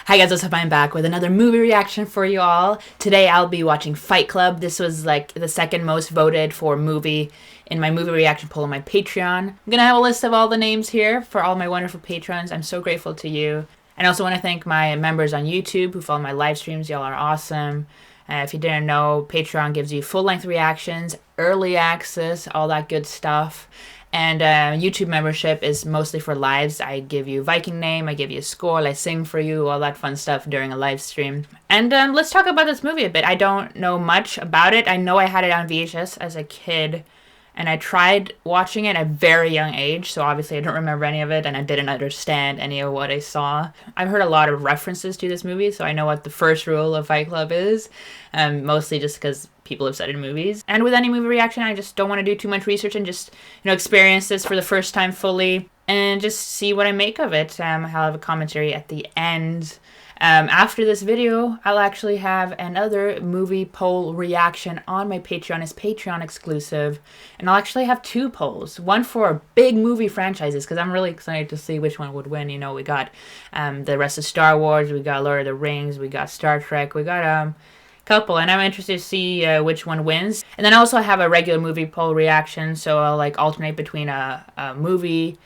Hi guys, what's up? I'm back with another movie reaction for you all. Today I'll be watching Fight Club. This was like the second most voted for movie in my movie reaction poll on my Patreon. I'm gonna have a list of all the names here for all my wonderful patrons. I'm so grateful to you. And I also want to thank my members on YouTube who follow my live streams. Y'all are awesome. If you didn't know, Patreon gives you full-length reactions, early access, all that good stuff. And YouTube membership is mostly for lives. I give you Viking name, I give you a score, I sing for you, all that fun stuff during a live stream. And let's talk about this movie a bit. I don't know much about it. I know I had it on VHS as a kid, and I tried watching it at a very young age, so obviously I don't remember any of it, and I didn't understand any of what I saw. I've heard a lot of references to this movie, so I know what the first rule of Fight Club is, mostly just because people have said it in movies. And with any movie reaction, I just don't want to do too much research and just, experience this for the first time fully and just see what I make of it. I'll have a commentary at the end. After this video, I'll actually have another movie poll reaction on my Patreon. It's Patreon exclusive. And I'll actually have two polls. One for big movie franchises, because I'm really excited to see which one would win. We got the rest of Star Wars, we got Lord of the Rings, we got Star Trek, we got couple, and I'm interested to see which one wins. And then I also have a regular movie poll reaction, so I'll alternate between a movie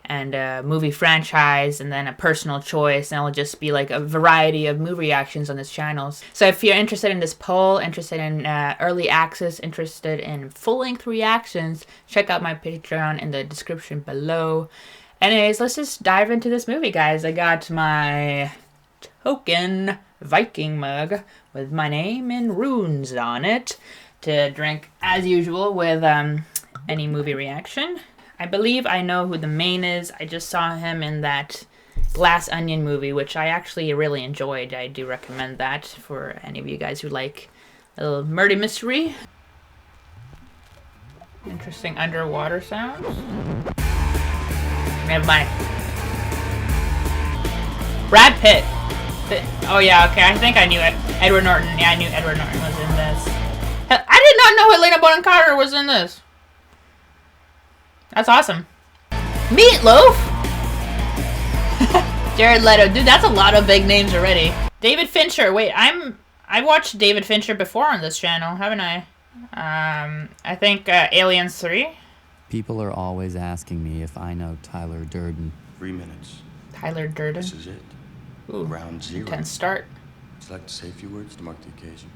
and a movie franchise and then a personal choice, and it'll just be a variety of movie reactions on this channel. So if you're interested in this poll, interested in early access, interested in full-length reactions, check out my Patreon in the description below. Anyways, let's just dive into this movie, guys. I got my token Viking mug with my name and runes on it to drink as usual with any movie reaction. I believe I know who the main is. I just saw him in that Glass Onion movie, which I actually really enjoyed. I do recommend that for any of you guys who like a little murder mystery. Interesting underwater sounds. Never mind. Brad Pitt. Oh yeah, okay, I think I knew it. Edward Norton. Yeah, I knew Edward Norton was in this. I did not know Helena Bonham Carter was in this. That's awesome. Meatloaf! Jared Leto. Dude, that's a lot of big names already. David Fincher. Wait, I watched David Fincher before on this channel, haven't I? I think Aliens 3. People are always asking me if I know Tyler Durden. 3 minutes. Tyler Durden. This is it. Ooh, Round 0. Intense start. Would you like to say a few words to mark the occasion?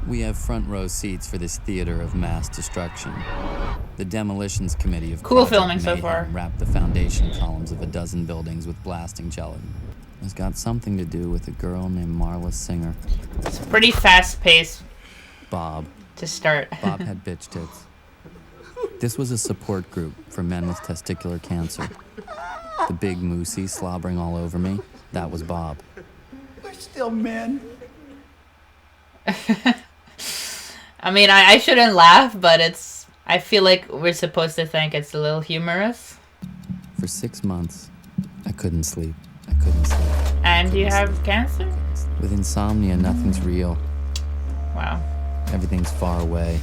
We have front row seats for this theater of mass destruction. The demolitions committee of cool Project filming so Mayhem far. wrapped the foundation columns of a dozen buildings with blasting gelatin. It's got something to do with a girl named Marla Singer. It's pretty fast paced. Bob. To start. Bob had bitch tits. This was a support group for men with testicular cancer. The big moosey slobbering all over me, that was Bob. We're still men. I mean, I shouldn't laugh, but I feel like we're supposed to think it's a little humorous. For 6 months, I couldn't sleep. And you have cancer? With insomnia, nothing's real. Wow. Everything's far away.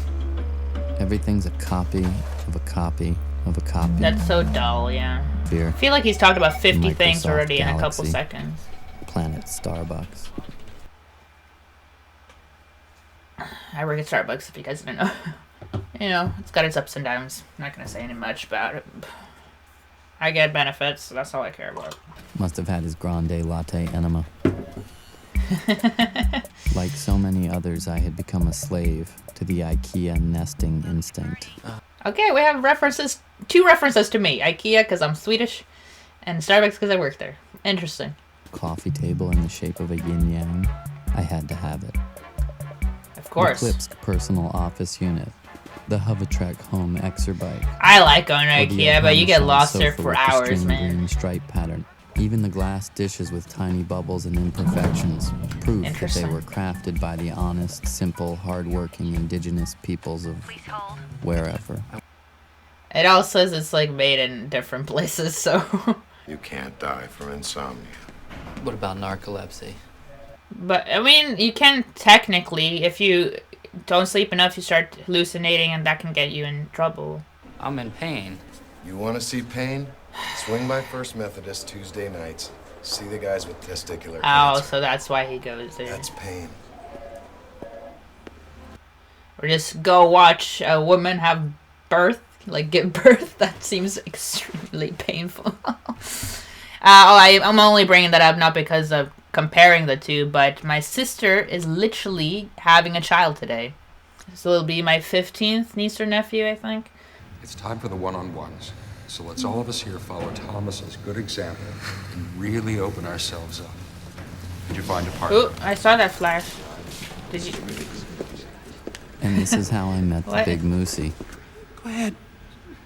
Everything's a copy of a copy of a copy. That's so dull, yeah. Fear. I feel like he's talked about 50 things Microsoft already in a couple Galaxy. seconds. Planet Starbucks. I work at Starbucks, if you guys didn't know. It's got its ups and downs. I'm not gonna say any much about it. I get benefits, so that's all I care about. Must have had his grande latte enema. Like so many others, I had become a slave to the IKEA nesting instinct. Okay, we have references, 2 references to me. IKEA, because I'm Swedish, and Starbucks, because I work there. Interesting. Coffee table in the shape of a yin-yang. I had to have it. Of course. The Klipsk personal office unit. The Hovatrek home exerbike. I like going to Or the IKEA, but you get Ohamashan lost there sofa for with the hours, string man. green stripe pattern. Even the glass dishes with tiny bubbles and imperfections prove that they Interesting. were crafted by the honest, simple, hard-working indigenous peoples of wherever. It all says it's made in different places, so. You can't die from insomnia. What about narcolepsy? But, I mean, you can technically, if you don't sleep enough, you start hallucinating, and that can get you in trouble. I'm in pain. You want to see pain? Swing by First Methodist Tuesday nights. See the guys with testicular Oh, cancer. so that's why he goes there. That's pain. Or just go watch a woman have birth, like give birth. That seems extremely painful. I'm only bringing that up not because of comparing the two, but my sister is literally having a child today. So it'll be my 15th niece or nephew, I think. It's time for the one-on-ones. So let's all of us here follow Thomas's good example and really open ourselves up. Did you find a partner? Ooh, I saw that flash. Did you? And this is how I met the What? big moosey. Go ahead,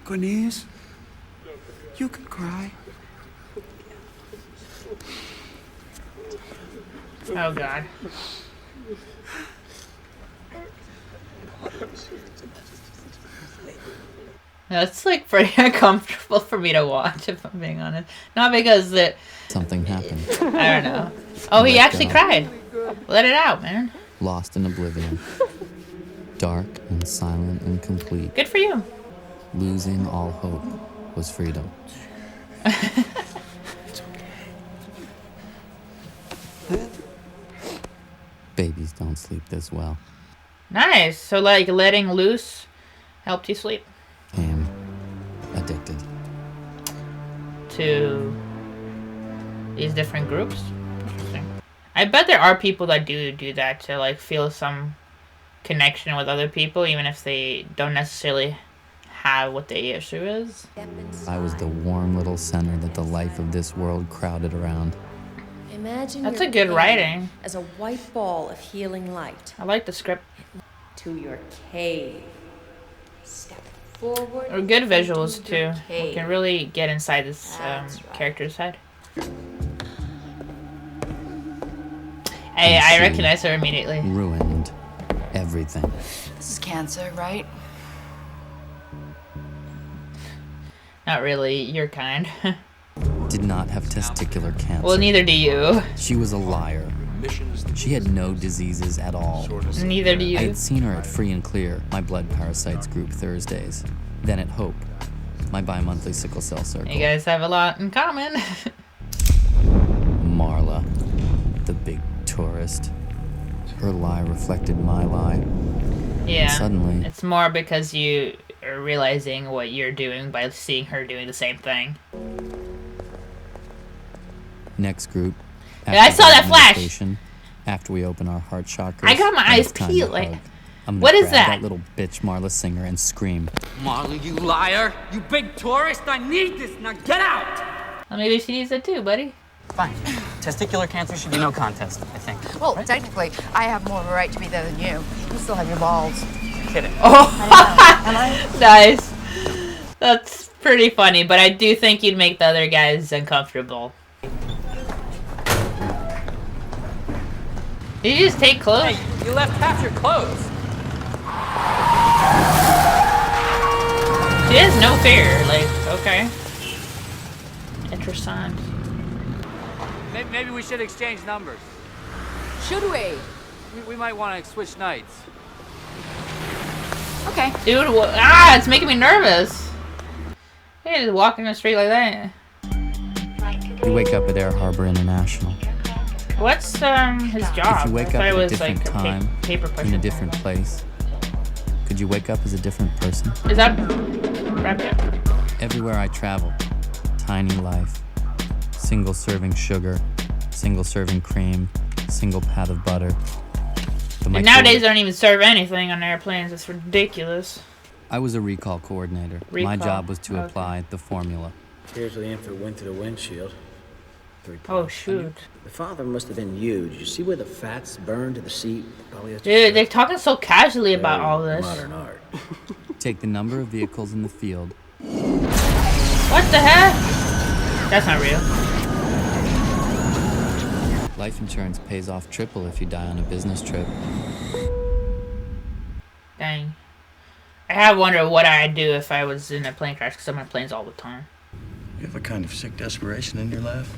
Guinness. You can cry. Oh God. That's like pretty uncomfortable for me to watch, if I'm being honest. Not because it, Something happened. I don't know. Oh, he Let actually go. cried. Let it out, man. Lost in oblivion. Dark and silent and complete. Good for you. Losing all hope was freedom. Babies don't sleep this well. Nice. So like letting loose helped you sleep. Am addicted. To these different groups. Interesting. I bet there are people that do that to like feel some connection with other people, even if they don't necessarily have what the issue is. I was the warm little center that the life of this world crowded around. Imagine That's your a good pain writing. as a white ball of healing light I like the script. to your cave. Step forward. Or good into visuals too. your You cave. can really get inside this That's right. character's head. Hey, I she recognize her immediately. Ruined everything. This is cancer, right? Not really your kind. Did not have testicular cancer. Well, neither do you. She was a liar. She had no diseases at all. Neither do I you. had seen her at Free and Clear, my blood parasites group Thursdays. Then at Hope, my bi-monthly sickle cell circle. You guys have a lot in common. Marla, the big tourist. Her lie reflected my lie. Yeah. Suddenly, It's more because you are realizing what you're doing by seeing her doing the same thing. next group. Yeah, I saw that flash. meditation, After we open our heart chakras. I got my and eyes it's time to peeled, like- hug, I'm gonna What is grab that? little bitch Marla Singer and scream. Marley, you liar! You big tourist! I need this! Now get out! Well, maybe she needs it too, buddy. Fine. Testicular cancer should be no contest, I think. Well, technically, I have more of a right to be there than you. You still have your balls. Kidding. Nice. That's pretty funny, but I do think you'd make the other guys uncomfortable. Did you just take clothes? Hey, you left half your clothes. She has no fear. Like, okay. Interesting. Maybe we should exchange numbers. Should we? We might want to switch nights. Okay. Dude, it's making me nervous. Hey, just walking the street like that. You wake up at Air Harbor International. What's his job? If you wake I up thought at it a was different like time, paper in pushing. a different place, could you wake up as a different person? Is that wrapped up? Everywhere I travel, tiny life, single serving sugar, single serving cream, single pat of butter. But And nowadays they don't even serve anything on airplanes. It's ridiculous. I was a recall coordinator. My Recall, job was to okay. apply the formula. Here's where the infant went through the windshield. Oh shoot. The father must have been you. Did you see where the fats burned to the seat? Polyester Dude, shirt? they're talking so casually about Very all this. Modern art. Take the number of vehicles in the field. What the heck? That's not real. Life insurance pays off triple if you die on a business trip. Dang. I have wondered what I'd do if I was in a plane crash, because I'm in planes all the time. You have a kind of sick desperation in your laugh?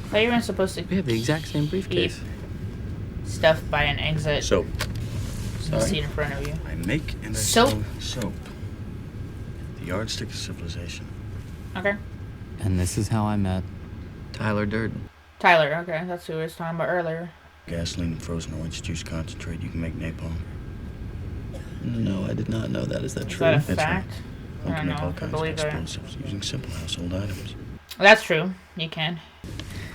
I thought you weren't supposed to We have the exact same briefcase. keep stuff by an exit Soap. in the seat in front of you. I make and I Soap? sell soap. The yardstick of civilization. Okay. And this is how I met Tyler Durden. Tyler, okay, that's who we were talking about earlier. Gasoline and frozen orange juice concentrate, you can make napalm. No, I did not know that. Is that Is true? that a That's fact? One I can don't make know all if I kinds of believe that. explosives using simple household items. That's true. You can.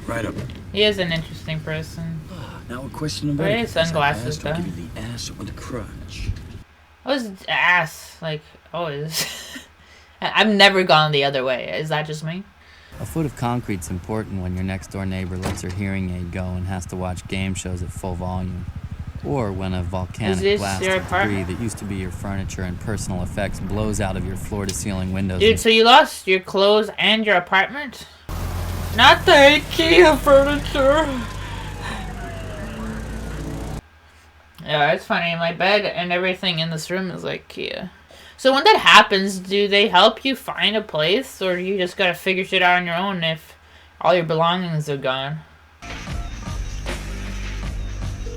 Right up. He is an interesting person. Now a question about Wear it. your sunglasses, Ass will though. give you the ass or the crutch. I was ass, like, always. I've never gone the other way. Is that just me? a foot of concrete's important when your next door neighbor lets her hearing aid go and has to watch game shows at full volume. Or when a volcanic this blast your of debris apartment? that used to be your furniture and personal effects blows out of your floor-to-ceiling windows. Dude, so you lost your clothes and your apartment? Not the IKEA furniture. Yeah, it's funny. My bed and everything in this room is like IKEA. So when that happens, do they help you find a place, or you just gotta figure shit out on your own if all your belongings are gone?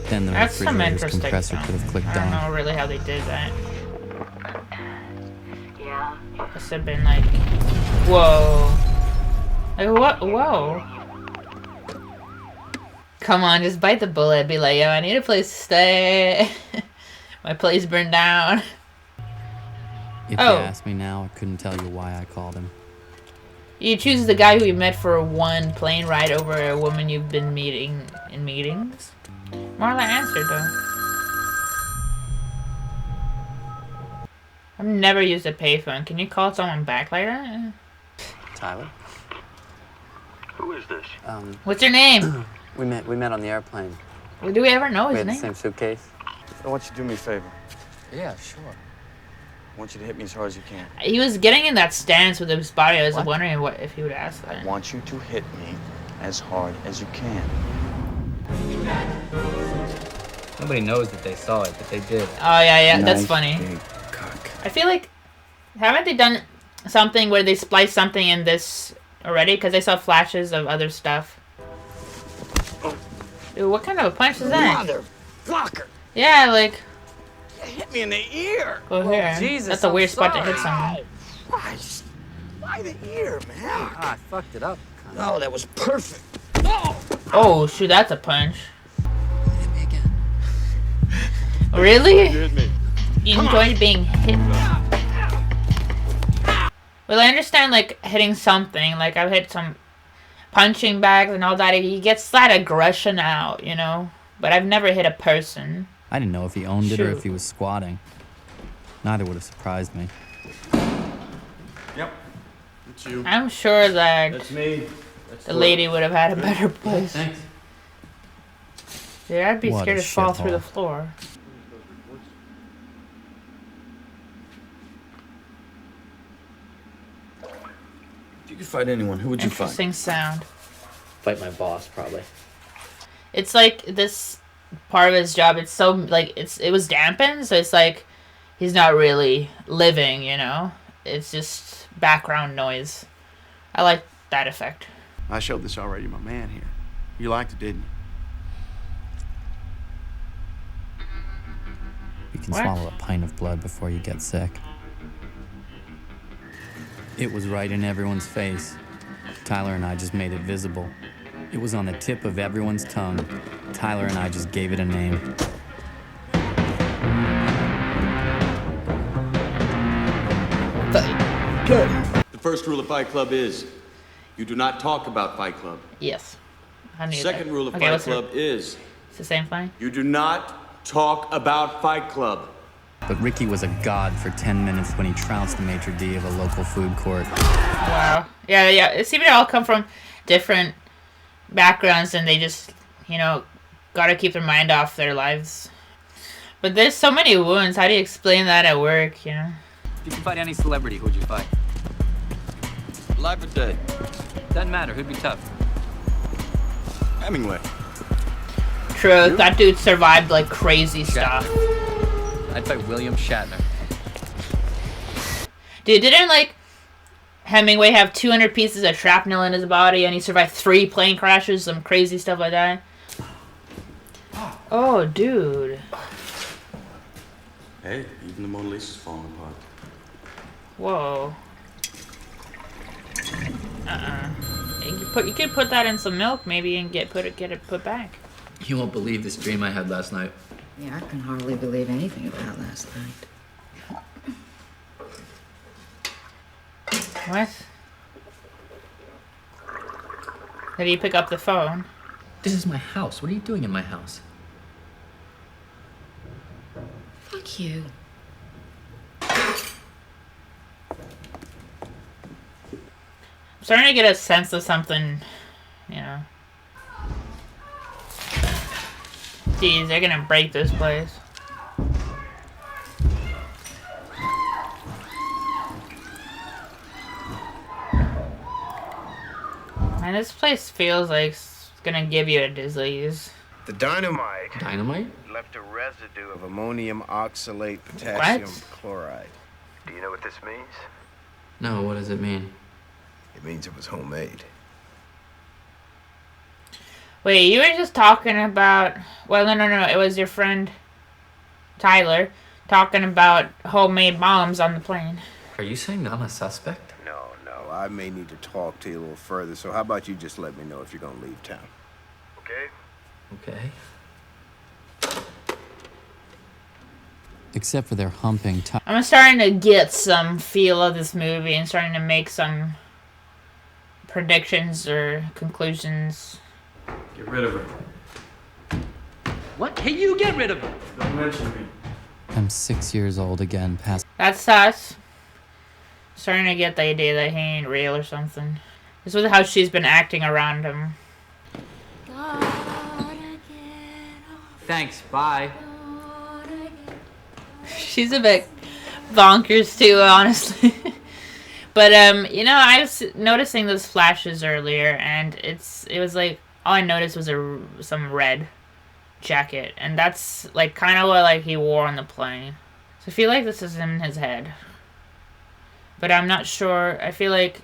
Then the That's some refrigerator's interesting compressor stuff. could have clicked I don't on. know really how they did that. Must have been like, whoa. Like, what? Whoa. Come on, just bite the bullet. Be like, yo, I need a place to stay. My place burned down. If Oh. you ask me now, I couldn't tell you why I called him. You choose the guy who you met for one plane ride over a woman you've been meeting in meetings? Marla answered, though. I've never used a payphone. Can you call someone back like that? Tyler? Who is this? What's your name? We met on the airplane. Do we ever know We his had the name? same suitcase. I want you to do me a favor. Yeah, sure. I want you to hit me as hard as you can. He was getting in that stance with his body. I was What? wondering if he would ask that. I want you to hit me as hard as you can. Nobody knows that they saw it, but they did. Oh, yeah, that's Nice funny. big cock. I feel like, haven't they done something where they spliced something in this already? Because I saw flashes of other stuff. Dude, what kind of a punch is that? Motherfucker! Yeah, like, You hit me in the ear! go here. Jesus, That's a I'm weird spot to hit sorry. someone. Christ! Why the ear, man? Ah, I fucked it up. Oh, that was perfect. Oh, shoot, that's a punch. Hit me again. Really? You hit me. You enjoyed being hit? Well, I understand, like, hitting something. Like, I've hit some punching bags and all that. He gets that aggression out, you know? But I've never hit a person. I didn't know if he owned it or Shoot. if he was squatting. Neither would have surprised me. Yep. It's you. I'm sure that That's me. That's the lady would have had a better place. Thanks. Dude, I'd be What scared a to fall through the shithole. floor. If you could fight anyone, who would you fight? Interesting sound. Fight my boss, probably. It's like this part of his job, it's so, like, it was dampened, so it's like he's not really living, you know? It's just background noise. I like that effect. I showed this already, my man here. You liked it, didn't you? You can What? swallow a pint of blood before you get sick. It was right in everyone's face. Tyler and I just made it visible. It was on the tip of everyone's tongue. Tyler and I just gave it a name. The first rule of Fight Club is you do not talk about Fight Club. Yes. I knew Second that. rule of Okay, Fight what's Club is It's the same thing? you do not talk about Fight Club. But Ricky was a god for 10 minutes when he trounced the maitre d' of a local food court. Wow. Yeah, yeah. It seems they all come from different backgrounds and they just, you know, gotta keep their mind off their lives. But there's so many wounds. How do you explain that at work, you know? If you could fight any celebrity, who would you fight? Alive or dead? Doesn't matter. Who'd be tough? Hemingway. True, that dude survived like crazy stuff. I'd fight William Shatner. Dude, didn't like Hemingway have 200 pieces of shrapnel in his body and he survived 3 plane crashes, some crazy stuff like that? Oh, dude. Hey, even the Mona Lisa's falling apart. Whoa. You could put that in some milk maybe and get it put back. You won't believe this dream I had last night. Yeah, I can hardly believe anything about last night. What? Did you pick up the phone? This is my house. What are you doing in my house? Fuck you. I'm starting to get a sense of something, you know. Jeez, they're gonna break this place. Man, this place feels like it's gonna give you a disease. The dynamite. Dynamite? Left a residue of ammonium oxalate potassium What? chloride. Do you know what this means? No, what does it mean? It means it was homemade. Wait, you were just talking about... Well, no. It was your friend, Tyler, talking about homemade bombs on the plane. Are you saying I'm a suspect? No. I may need to talk to you a little further, so how about you just let me know if you're gonna leave town? Okay? Okay. Except for their humping. I'm starting to get some feel of this movie and starting to make some predictions or conclusions. Get rid of her. What? Hey, you get rid of her. Don't mention me. I'm 6 years old again, past. That's us. Starting to get the idea that he ain't real or something. This is how she's been acting around him. Thanks, bye. She's a bit bonkers too, honestly. But you know, I was noticing those flashes earlier, and it was like all I noticed was some red jacket, and that's like kind of what like he wore on the plane. So I feel like this is in his head, but I'm not sure. I feel like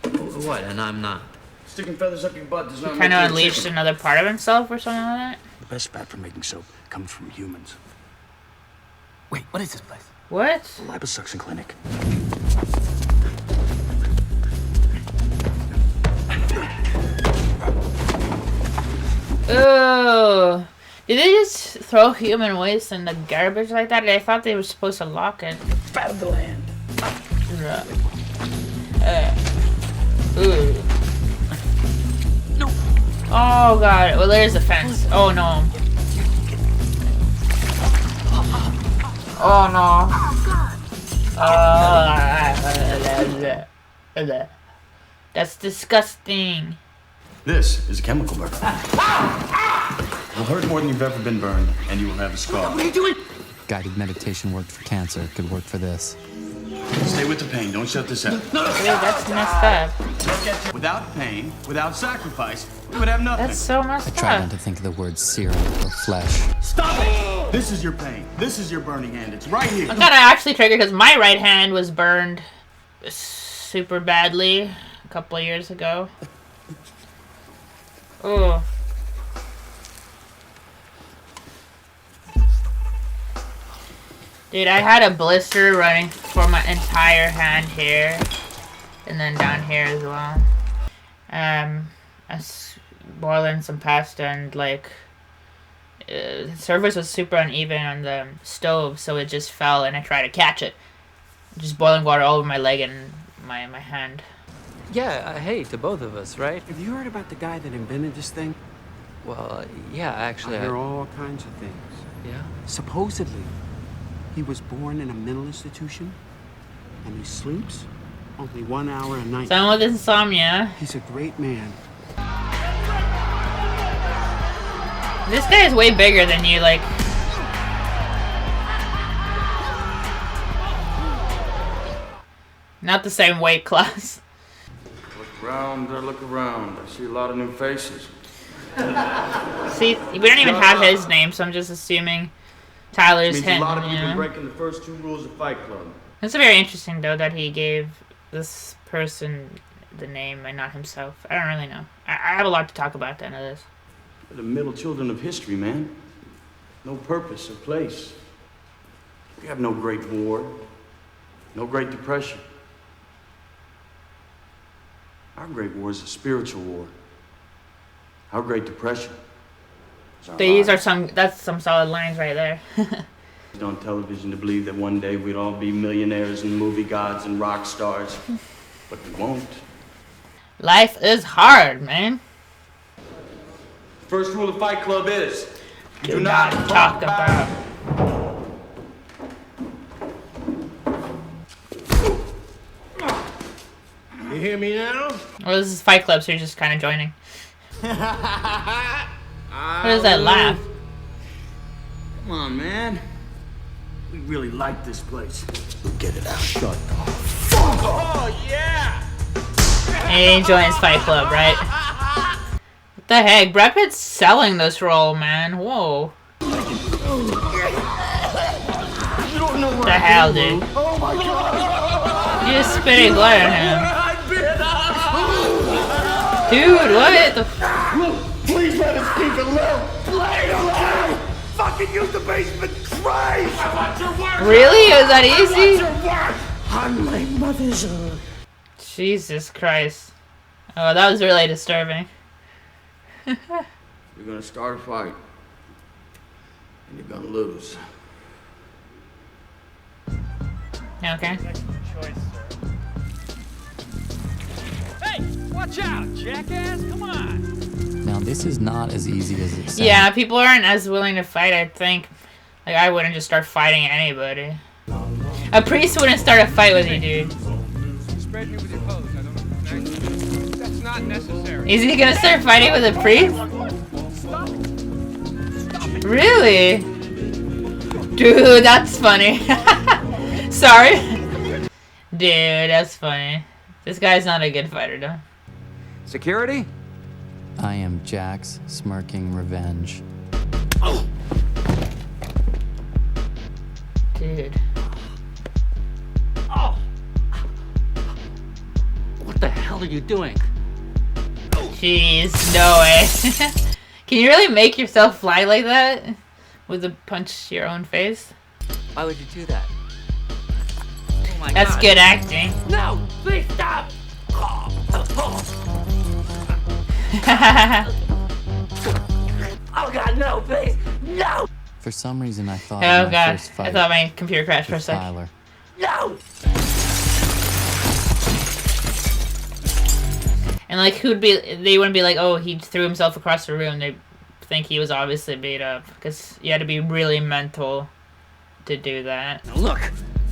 What? And I'm not. Sticking feathers up your butt does not he make kind of you a unleashed chicken. another part of himself or something like that. The best fat for making soap comes from humans. Wait, what is this place? What? The liposuction clinic. Oh, did they just throw human waste in the garbage like that? I thought they were supposed to lock it. Fat of the land. Ooh. No. Oh god. Well, there's the fence. Oh no. Oh no. That's disgusting. This is a chemical burn. Will hurt more than you've ever been burned, and you will have a scar. What are you doing? Guided meditation worked for cancer. Could work for this. Stay with the pain. Don't shut this out. Yeah, that's messed up. Without pain, without sacrifice, we would have nothing. That's so messed Try up. not to think of the word serum or flesh. Stop it! This is your pain. This is your burning hand. It's right here. I got actually triggered because my right hand was burned super badly a couple of years ago. Oh. Dude, I had a blister running for my entire hand here, and then down here as well. I was boiling some pasta, and like the surface was super uneven on the stove, so it just fell, and I tried to catch it. Just boiling water all over my leg and my hand. Yeah, hey, to both of us, right? Have you heard about the guy that invented this thing? Well, yeah, actually, I hear all kinds of things. Yeah? Supposedly, he was born in a mental institution, and he sleeps only 1 hour a night. Someone with insomnia. He's a great man. This guy is way bigger than you, like. Not the same weight class. Look around, look around. I see a lot of new faces. See, we don't even have his name, so I'm just assuming Tyler's Means him. a lot of you You have been know? breaking the first 2 rules of Fight Club. It's very interesting, though, that he gave this person the name and not himself. I don't really know. I have a lot to talk about at the end of this. We're the middle children of history, man. No purpose or place. We have no Great War, no Great Depression. Our Great War is a spiritual war. Our Great Depression is our These are lives. that's some solid lines right there. On television to believe that one day we'd all be millionaires and movie gods and rock stars, but we won't. Life is hard, man. First rule of Fight Club is Do not talk about. You hear me now? Well, this is Fight Club, so you're just kind of joining. What is that laugh? Come on, man. We really like this place. Get it out. Shut up. Oh, yeah! He joins Fight Club, right? What the heck? Brad Pitt's selling this role, man. Whoa. What the hell, dude? Oh my God! You just spitting blood at him. Dude, what the Please let us keep it low. Play it alive. Fucking use the basement Christ! I want your work. Really? Was that easy? On my mother's earth. Jesus Christ. Oh, that was really disturbing. You're gonna start a fight, and you're gonna lose. Okay. Hey, watch out, jackass! Come on! Now, this is not as easy as it sounds. Yeah, people aren't as willing to fight, I think. Like, I wouldn't just start fighting anybody. A priest wouldn't start a fight with you, dude. Spread me with your pose. I don't. That's not necessary. Is he gonna start fighting with a priest? Really? Dude, that's funny. Sorry. Dude, that's funny. This guy's not a good fighter, though. Security? I am Jack's smirking revenge. Dude. Oh! What the hell are you doing? Jeez, no way. Can you really make yourself fly like that? With a punch to your own face? Why would you do that? Oh my That's God. good acting. No! Please stop! Oh God, no! Please, no! For some reason, I thought Oh my god, first fight I thought my computer crashed for a with sec. Tyler. No! And like, they wouldn't be like, oh, he threw himself across the room. They think he was obviously beat up. Because you had to be really mental to do that. Now look,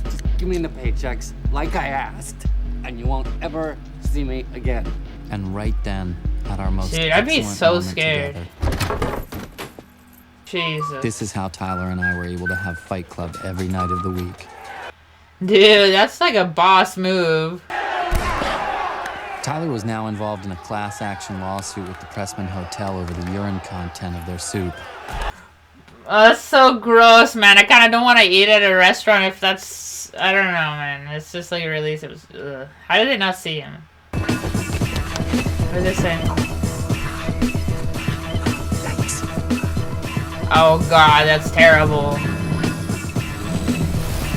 just give me the paychecks like I asked, and you won't ever see me again. And right then, at our most Dude, I'd be excellent so moment scared. together, Jesus. this is how Tyler and I were able to have Fight Club every night of the week. Dude, that's like a boss move. Tyler was now involved in a class action lawsuit with the Pressman Hotel over the urine content of their soup. Oh, that's so gross, man. I kind of don't want to eat at a restaurant if that's... I don't know, man. It's just like a release. It was... Ugh. How did they not see him? What is this saying? Oh, God. That's terrible.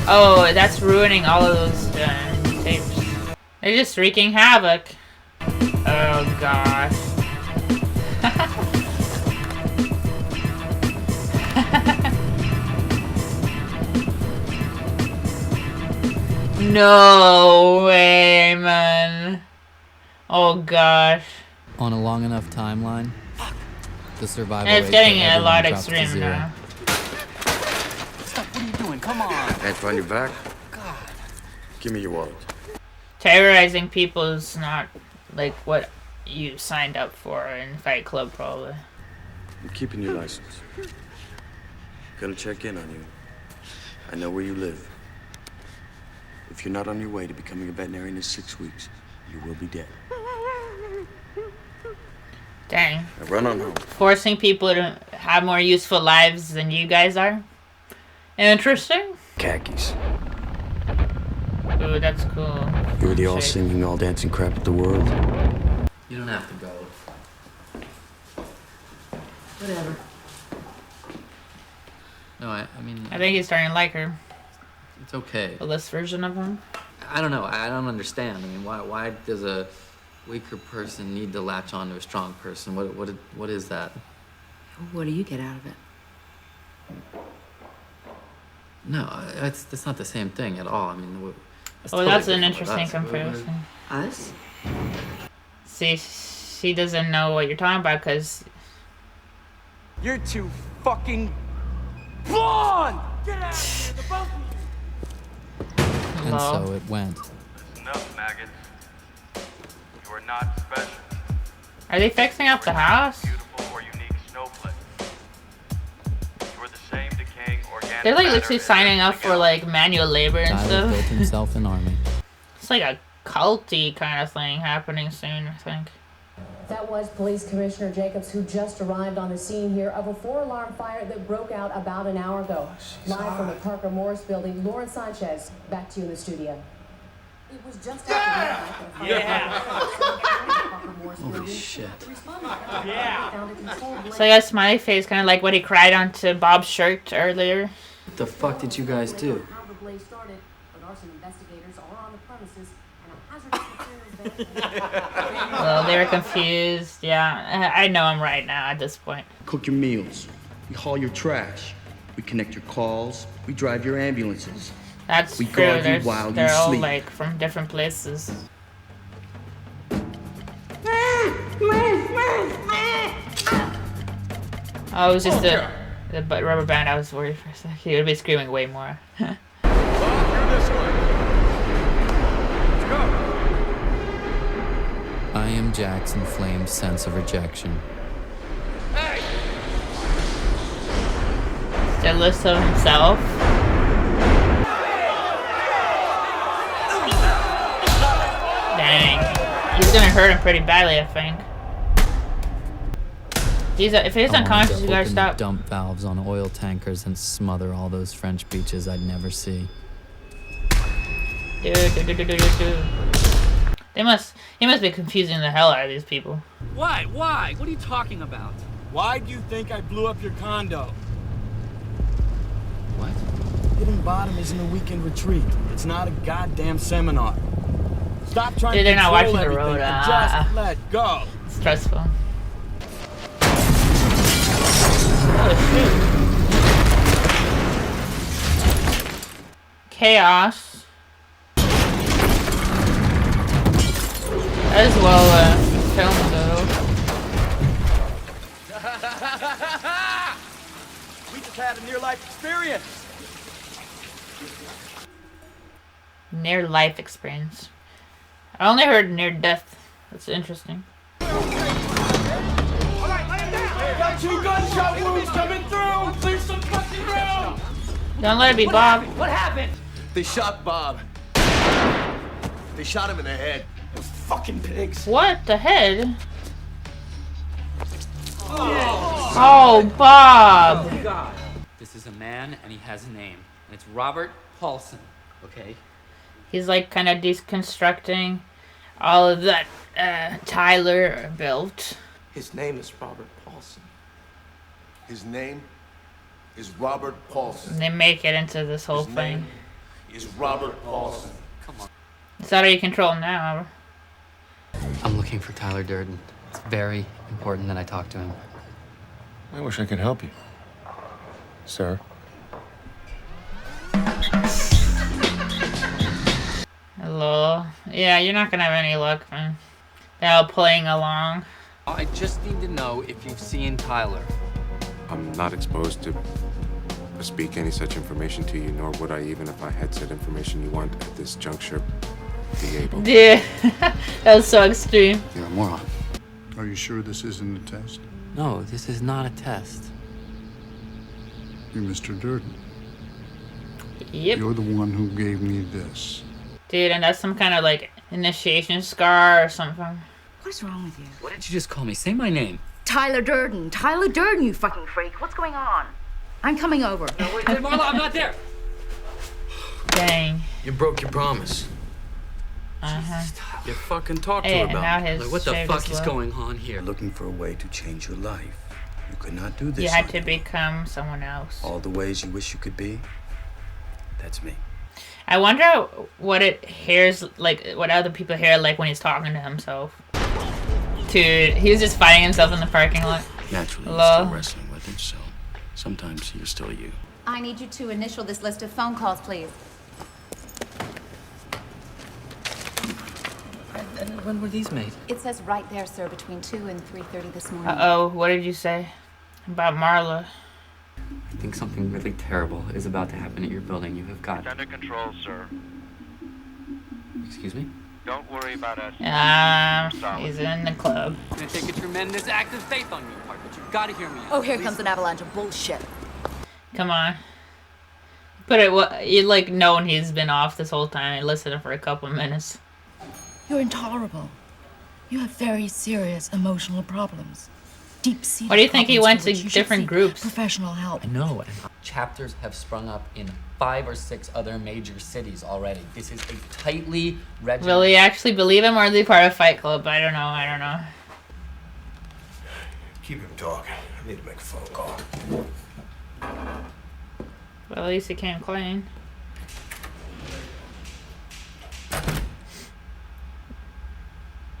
Oh, that's ruining all of those tapes. They're just wreaking havoc. Oh, gosh. No way, man. Oh, gosh. On a long enough timeline, the survival And it's rate getting for a everyone lot drops to extreme 0. now. Stop, what are you doing? Come on. Hands behind your back. God. Give me your wallet. Terrorizing people is not like what you signed up for in Fight Club, probably. I'm keeping your license. Gonna check in on you. I know where you live. If you're not on your way to becoming a veterinarian in 6 weeks, you will be dead. Dang. Now run on home. Forcing people to have more useful lives than you guys are. Interesting. Khakis. Ooh, that's cool. You were the all Shit. singing, all dancing crap of the world. You don't have to go. Whatever. No, I mean... I think he's starting to like her. It's okay. The list version of him. I don't know. I don't understand. I mean, why does a weaker person need to latch on to a strong person. What is that? What do you get out of it? No, that's not the same thing at all. I mean, That's an interesting comparison. Us? See, she doesn't know what you're talking about because You're too fucking blonde! Get out of here, the both of you! And so it went. Enough, maggots. You are not special. Are they fixing up the house? Beautiful or unique snowflake. You are the same decaying organic They're like matter literally as signing up everything for else. like manual labor and Tyler stuff. built himself an army. It's like a culty kind of thing happening soon, I think. That was Police Commissioner Jacobs, who just arrived on the scene here of a 4-alarm fire that broke out about an hour ago. Live from the Parker Morris building, Lauren Sanchez, back to you in the studio. It was just after Holy shit. So I guess Smiley Face kind of like what he cried onto Bob's shirt earlier. What the fuck did you guys do? How the blaze started, but arson investigators are on the premises and a hazardous materials Well, they were confused. Yeah, I know I'm right now at this point. Cook your meals. We haul your trash. We connect your calls. We drive your ambulances. That's We true. guard you They're, while you they're all sleep. like from different places. Oh, it was just the rubber band. I was worried for a second. He would be screaming way more. I am Jackson Flame's sense of rejection. Jealous of himself. Dang. He's gonna hurt him pretty badly, I think. If he's I unconscious, wanted you to gotta open stop. dump valves on oil tankers and smother all those French beaches I'd never see. Dude. He must be confusing the hell out of these people. Why? Why? What are you talking about? Why do you think I blew up your condo? What? Hitting bottom isn't a weekend retreat. It's not a goddamn seminar. Stop trying Dude, to they're not control watching the everything road, and just let go. It's stressful. Chaos. As well filmed though. We just had a near-life experience. Near life experience. I only heard near death. That's interesting. Got 2 gunshot wounds coming through. Clear some fucking room. Don't let it be Bob. What happened? They shot Bob. They shot him in the head. Those fucking pigs. What? The head? Oh, Bob. Oh, God. This is a man, and he has a name. And it's Robert Paulson, okay? He's like kind of deconstructing all of that Tyler built. His name is Robert Paulson. His name is Robert Paulson. And they make it into this whole His thing. name is Robert Paulson. Come on. It's out of your control now. I'm looking for Tyler Durden. It's very important that I talk to him. I wish I could help you, sir. Hello. Yeah, you're not gonna have any luck, man. They're all playing along. I just need to know if you've seen Tyler. I'm not exposed to speak any such information to you, nor would I even if I had said information you want at this juncture be able. Yeah, that was so extreme. You're a moron. Are you sure this isn't a test? No, this is not a test. You're Mr. Durden. Yep. You're the one who gave me this. Dude, and that's some kind of like initiation scar or something. What's wrong with you? What did you just call me? Say my name. Tyler Durden. Tyler Durden, you fucking freak. What's going on? I'm coming over. No, wait, Marla, I'm not there. Dang. You broke your promise. You fucking talked to Hey, her and about now it. his Like, what the shave fuck is low. going on here? Looking for a way to change your life. You could not do this. You had on to your become someone else. own. All the ways you wish you could be. That's me. I wonder what it hears like, what other people hear like when he's talking to himself. Dude, he was just fighting himself in the parking lot. Naturally, you're Lol. still wrestling with it, so sometimes you're still you. I need you to initial this list of phone calls, please. When were these made? It says right there, sir, between 2 and 3:30 this morning. Uh-oh, what did you say about Marla? I think something really terrible is about to happen at your building. You have got... It's under control, sir. Excuse me? Don't worry about us. He's in the club. It's gonna take a tremendous act of faith on your part, but you've got to hear me out. Oh, here comes an avalanche of bullshit. Come on. But you like known he's been off this whole time. I listened for a couple of minutes. You're intolerable. You have very serious emotional problems. Deep-seated Why do you think he went to problems for which you should different seek groups? Professional help. I know, and chapters have sprung up in 5 or 6 other major cities already. This is a tightly regimented... Will he actually believe him, or is he part of Fight Club? I don't know. Keep him talking. I need to make a phone call. Well, at least he came clean.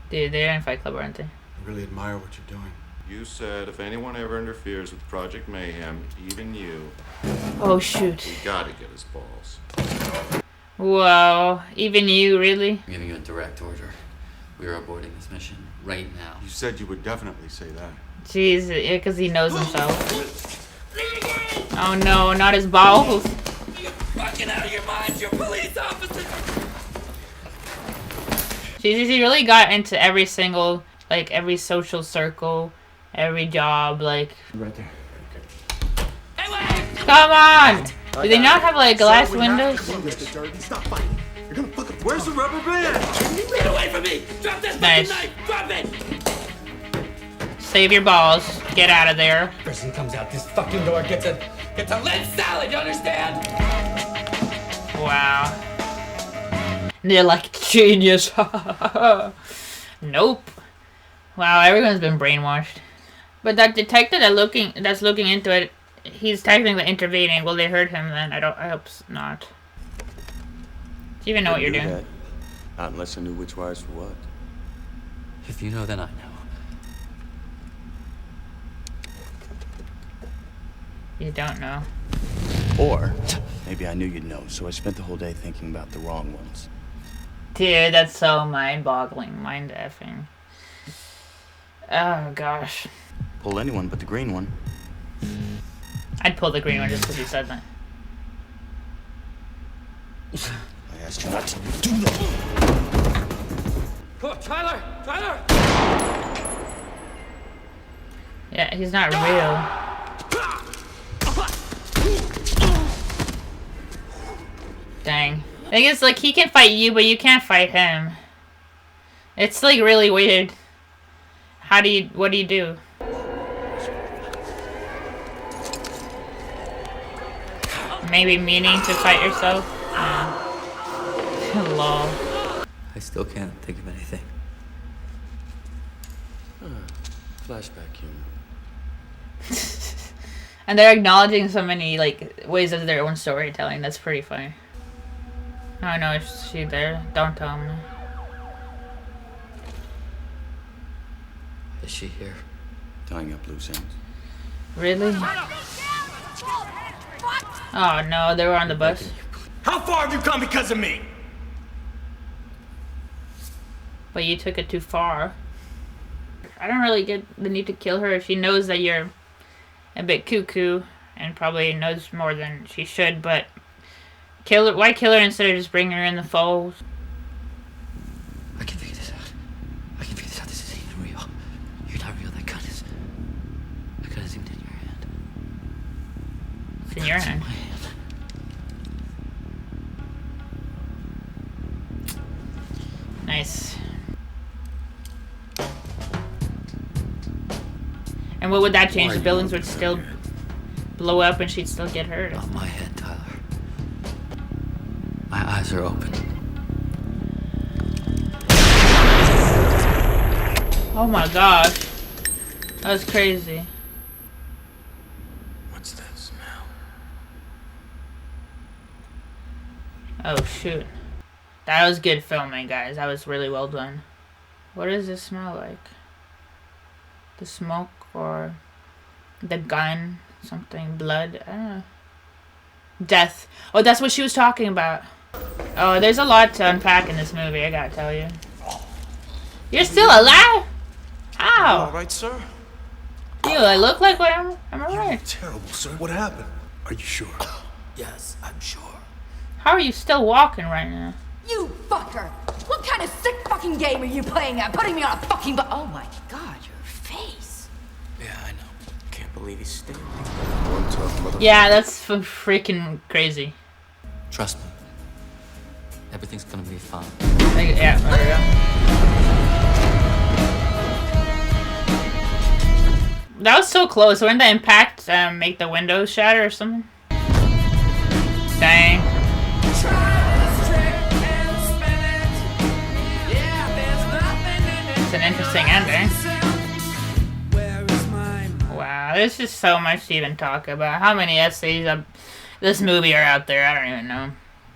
Dude, they're in Fight Club, aren't they? I really admire what you're doing. You said if anyone ever interferes with Project Mayhem, even you, Oh, shoot. we gotta get his balls. Whoa. Even you, really? I'm giving you a direct order. We are aborting this mission right now. You said you would definitely say that. Jeez, yeah, because he knows himself. Oh no, not his balls. You're fucking out of your mind, you're police officers! Jeez, he really got into every single, like, every social circle, every job, like... Right there. Come on! Do they not have, like, glass windows? Stop fighting. You're gonna fucking. Where's the rubber band? Get away from me! Drop that Nice. fucking knife! Drop it! Save your balls. Get out of there. Person comes out this fucking door, gets a lead salad, you understand? Wow. And they're like, genius. Nope. Wow, everyone's been brainwashed. But that detective that's looking into it, he's technically intervening. Will they hurt him then? I hope not. Do you even know what you're Couldn't doing? do that. Not unless I knew which wires for what. If you know, then I know. You don't know. Or maybe I knew you'd know, so I spent the whole day thinking about the wrong ones. Dude, that's so mind-boggling. Mind-effing. Oh, gosh. Pull anyone but the green one. I'd pull the green one just because you said that. I asked you not to do that. Come on, Tyler! Tyler! Yeah, he's not real. Dang. I think it's like he can fight you, but you can't fight him. It's like really weird. What do you do? Maybe meaning to fight yourself? Lol. I still can't think of anything. Flashback humor. And they're acknowledging so many like ways of their own storytelling. That's pretty funny. Oh no, is she there? Don't tell me. Is she here? Tying up loose ends. Really? Oh no, they were on the bus. How far have you come because of me? But you took it too far. I don't really get the need to kill her if she knows that you're a bit cuckoo and probably knows more than she should, but kill her. Why kill her instead of just bringing her in the fold? I can figure this out. This isn't even real. You're not real. That gun is even in your hand. It's in your hand. My hand. Nice. And what would that change? The buildings would still blow up and she'd still get hurt. Not my head, Tyler. My eyes are open. Oh my gosh. That was crazy. What's that smell? Oh shoot. That was good filming, guys. That was really well done. What does this smell like? The smoke or the gun, something, blood, I don't know. Death. Oh, that's what she was talking about. Oh, there's a lot to unpack in this movie, I gotta tell you. You're still alive? How? All right, sir? You, I look like what I'm alright. Terrible, sir. What happened? Are you sure? Yes, I'm sure. How are you still walking right now? You fucker! What kind of sick fucking game are you playing at? Putting me on a fucking oh my god, your face. Yeah, I know. Can't believe he's still. One tough motherfucker. Yeah, that's freaking crazy. Trust me. Everything's gonna be fine. Yeah, there we go. That was so close. Wouldn't the impact make the windows shatter or something? Dang. It's an interesting ending. Wow, there's just so much to even talk about. How many essays of this movie are out there? I don't even know.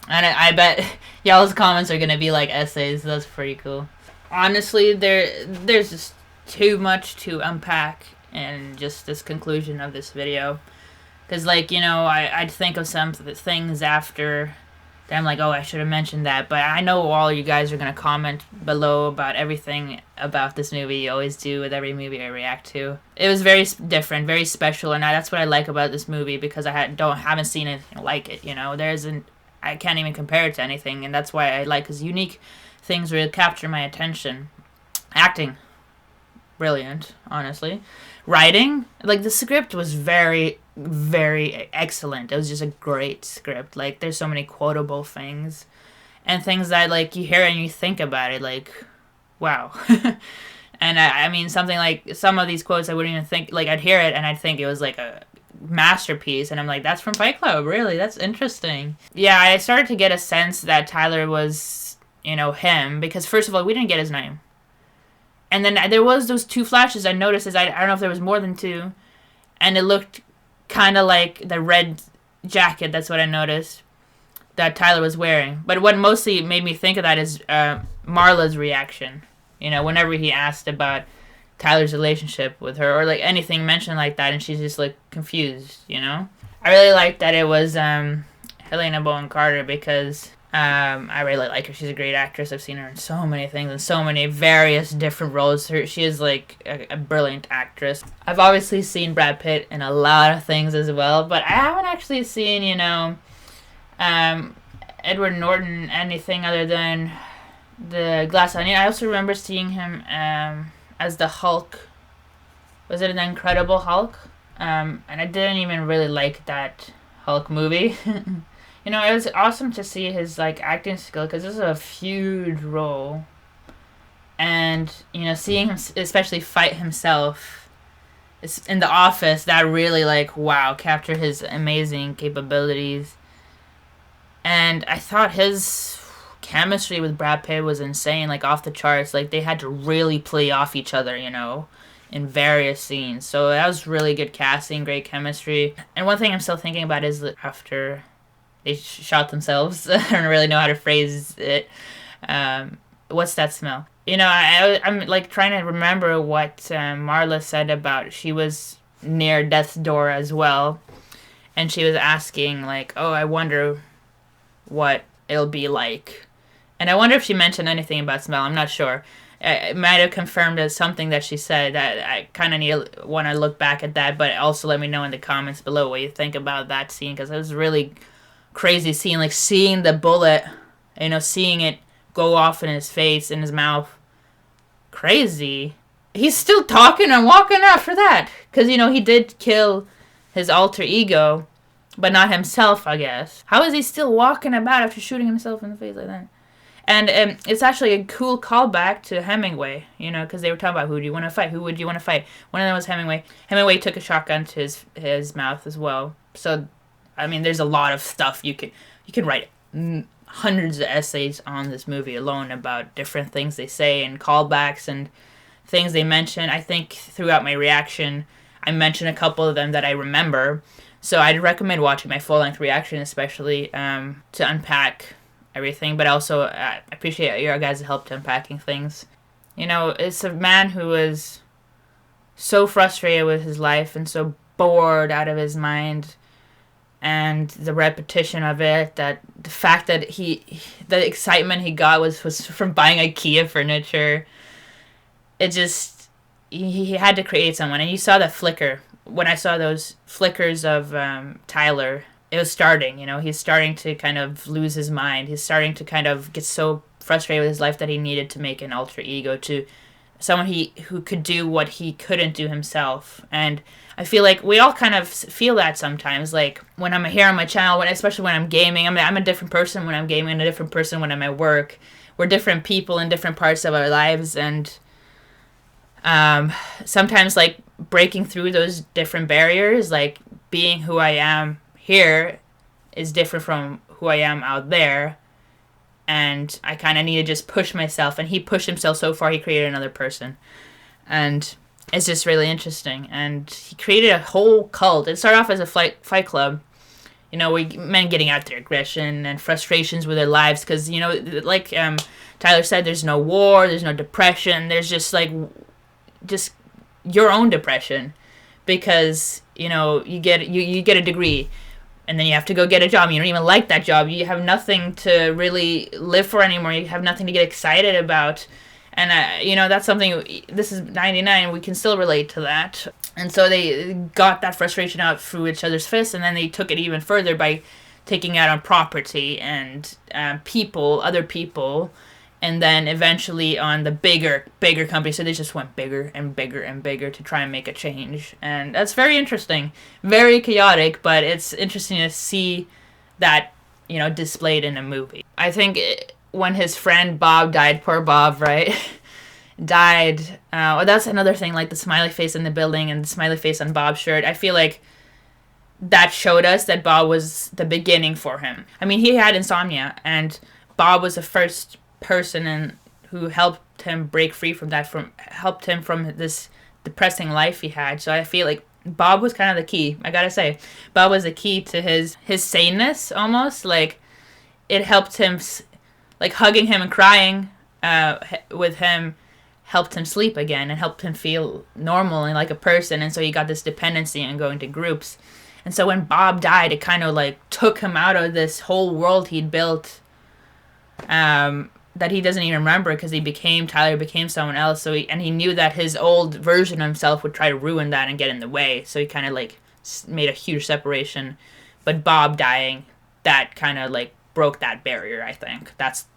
And I bet y'all's comments are gonna be like essays. That's pretty cool. Honestly, there's just too much to unpack in just this conclusion of this video. Because, like, you know, I'd think of some things after that I'm like, oh, I should have mentioned that. But I know all you guys are going to comment below about everything about this movie. You always do with every movie I react to. It was very different, very special, and that's what I like about this movie, because I haven't seen anything like it, you know. I can't even compare it to anything, and that's why I like his unique things really capture my attention. Acting, brilliant, honestly. Writing, like, the script was very, very excellent. It was just a great script. Like, there's so many quotable things and things that, like, you hear and you think about it, like, wow. And I mean, something like some of these quotes I wouldn't even think, like, I'd hear it and I'd think it was like a masterpiece, and I'm like, that's from Fight Club, really? That's interesting. Yeah, I started to get a sense that Tyler was, you know, him, because first of all, we didn't get his name. And then there was those two flashes I noticed. I don't know if there was more than two. And it looked kind of like the red jacket, that's what I noticed, that Tyler was wearing. But what mostly made me think of that is Marla's reaction. You know, whenever he asked about Tyler's relationship with her, or like anything mentioned like that, and she's just like confused, you know? I really liked that it was Helena Bonham Carter, because I really like her. She's a great actress. I've seen her in so many things, in so many various different roles. She is like a brilliant actress. I've obviously seen Brad Pitt in a lot of things as well, but I haven't actually seen, you know, Edward Norton anything other than The Glass Onion. I also remember seeing him as the Hulk. Was it an Incredible Hulk? And I didn't even really like that Hulk movie. You know, it was awesome to see his, like, acting skill, because this is a huge role. And, you know, seeing him especially fight himself in The Office, that really, like, wow, captured his amazing capabilities. And I thought his chemistry with Brad Pitt was insane, like, off the charts. Like, they had to really play off each other, you know, in various scenes. So that was really good casting, great chemistry. And one thing I'm still thinking about is that after they shot themselves, I don't really know how to phrase it, what's that smell? You know, I'm like trying to remember what Marla said about, she was near death's door as well, and she was asking, like, oh, I wonder what it'll be like. And I wonder if she mentioned anything about smell. I'm not sure. It might have confirmed as something that she said. That I kind of want to look back at that, but also let me know in the comments below what you think about that scene, because it was really crazy scene, like seeing the bullet, you know, seeing it go off in his face, in his mouth. Crazy. He's still talking and walking after that, because, you know, he did kill his alter ego, but not himself, I guess. How is he still walking about after shooting himself in the face like that? And it's actually a cool callback to Hemingway, you know, because they were talking about, who do you want to fight? Who would you want to fight? One of them was Hemingway. Hemingway took a shotgun to his mouth as well. So, I mean, there's a lot of stuff you could write hundreds of essays on this movie alone about different things they say and callbacks and things they mention. I think throughout my reaction, I mentioned a couple of them that I remember. So I'd recommend watching my full-length reaction, especially to unpack everything. But also, I appreciate your guys' help to unpacking things. You know, it's a man who was so frustrated with his life and so bored out of his mind, and the repetition of it, that the fact that the excitement he got was from buying IKEA furniture. It just, he had to create someone, and you saw that flicker. When I saw those flickers of Tyler, it was starting, he's starting to kind of lose his mind. He's starting to kind of get so frustrated with his life that he needed to make an alter ego, to someone who could do what he couldn't do himself. And I feel like we all kind of feel that sometimes. Like when I'm here on my channel, especially when I'm gaming, I'm a different person when I'm gaming and a different person when I'm at work. We're different people in different parts of our lives, and sometimes like breaking through those different barriers, like being who I am here is different from who I am out there. And I kind of need to just push myself. And he pushed himself so far, he created another person. And it's just really interesting. And he created a whole cult. It started off as a fight club. Men getting out their aggression and frustrations with their lives. Because, like Tyler said, there's no war, there's no depression. There's just your own depression. Because, you get a degree. And then you have to go get a job. You don't even like that job. You have nothing to really live for anymore. You have nothing to get excited about. And, that's something, this is 99, we can still relate to that. And so they got that frustration out through each other's fists, and then they took it even further by taking out on property and other people, and then eventually on the bigger company. So they just went bigger and bigger and bigger to try and make a change. And that's very interesting. Very chaotic, but it's interesting to see that, displayed in a movie. I think when his friend Bob died, poor Bob, right? died. That's another thing, like the smiley face in the building and the smiley face on Bob's shirt. I feel like that showed us that Bob was the beginning for him. I mean, he had insomnia, and Bob was the first person who helped him break free from that, helped him from this depressing life he had. So I feel like Bob was kind of the key. I gotta say, Bob was the key to his saneness, almost. Like, it helped him, like hugging him and crying with him helped him sleep again and helped him feel normal and like a person. And so he got this dependency on going to groups. And so when Bob died, it kind of like took him out of this whole world he'd built, that he doesn't even remember, because Tyler became someone else. So he knew that his old version of himself would try to ruin that and get in the way. So he kind of like made a huge separation. But Bob dying, that kind of like broke that barrier. I think that's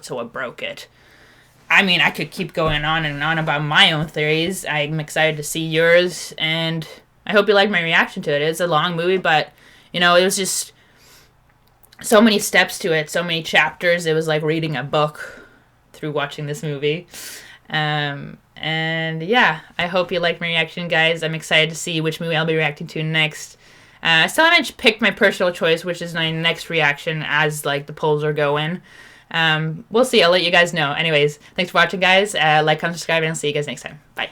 what broke it. I mean, I could keep going on and on about my own theories. I'm excited to see yours, and I hope you like my reaction to it. It's a long movie, but it was just so many steps to it, so many chapters. It was like reading a book through watching this movie. And yeah, I hope you like my reaction, guys. I'm excited to see which movie I'll be reacting to next. I still haven't picked my personal choice, which is my next reaction as like the polls are going. We'll see. I'll let you guys know. Anyways, thanks for watching, guys. Like, comment, subscribe, and I'll see you guys next time. Bye.